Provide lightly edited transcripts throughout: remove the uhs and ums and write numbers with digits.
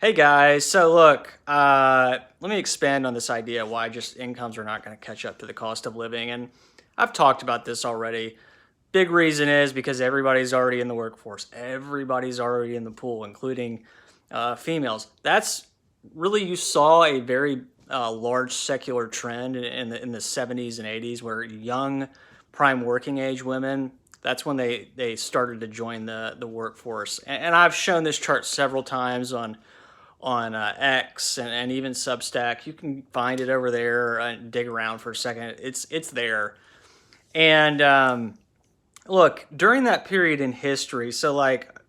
Hey guys, so look, let me expand on this idea why just incomes are not going to catch up to the cost of living. And I've talked about this already. Big reason is because everybody's already in the workforce, everybody's already in the pool, including females. That's really, you saw a very large secular trend in the 70s and 80s where young prime working age women, that's when they started to join the workforce. And I've shown this chart several times on X and even Substack. You can find it over there and dig around for a second. It's there. And look, during that period in history, so like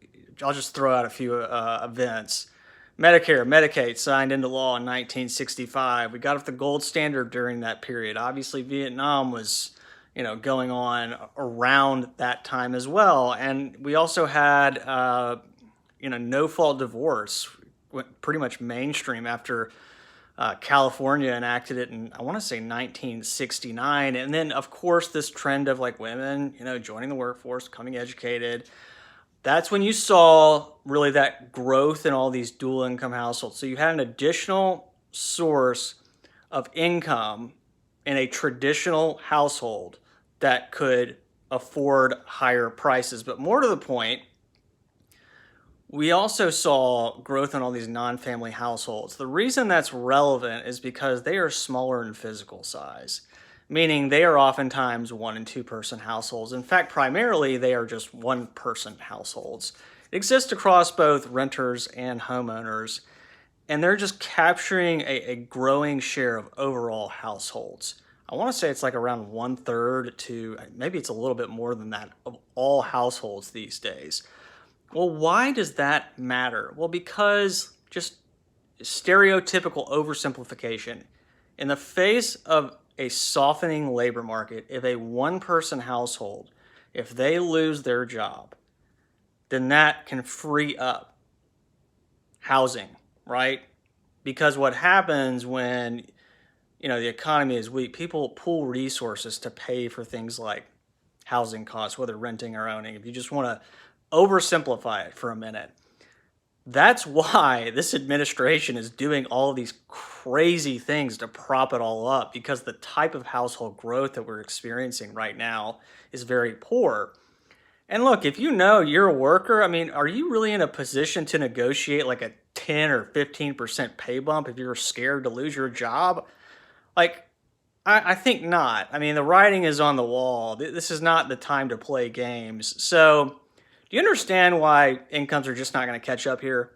I'll just throw out a few events. Medicare, Medicaid signed into law in 1965. We got off the gold standard during that period. Obviously, Vietnam was, going on around that time as well. And we also had, no fault divorce went pretty much mainstream after California enacted it in, I want to say, 1969. And then, of course, this trend of like women, joining the workforce, becoming educated. That's when you saw really that growth in all these dual income households. So you had an additional source of income in a traditional household that could afford higher prices. But more to the point, we also saw growth in all these non-family households. The reason that's relevant is because they are smaller in physical size, meaning they are oftentimes one and two person households. In fact, primarily they are just one person households. It exists across both renters and homeowners, and they're just capturing a growing share of overall households. I want to say it's like around one third to maybe it's a little bit more than that of all households these days. Well, why does that matter? Well, because just stereotypical oversimplification. In the face of a softening labor market, if a one person household, if they lose their job, then that can free up housing, right? Because what happens when the economy is weak, people pull resources to pay for things like housing costs, whether renting or owning. If you just want to oversimplify it for a minute, that's why this administration is doing all of these crazy things to prop it all up, because the type of household growth that we're experiencing right now is very poor. And look, if you're a worker, I mean, are you really in a position to negotiate like a 10 or 15% pay bump if you're scared to lose your job? Like, I think not. I mean, the writing is on the wall. This is not the time to play games. So, do you understand why incomes are just not going to catch up here?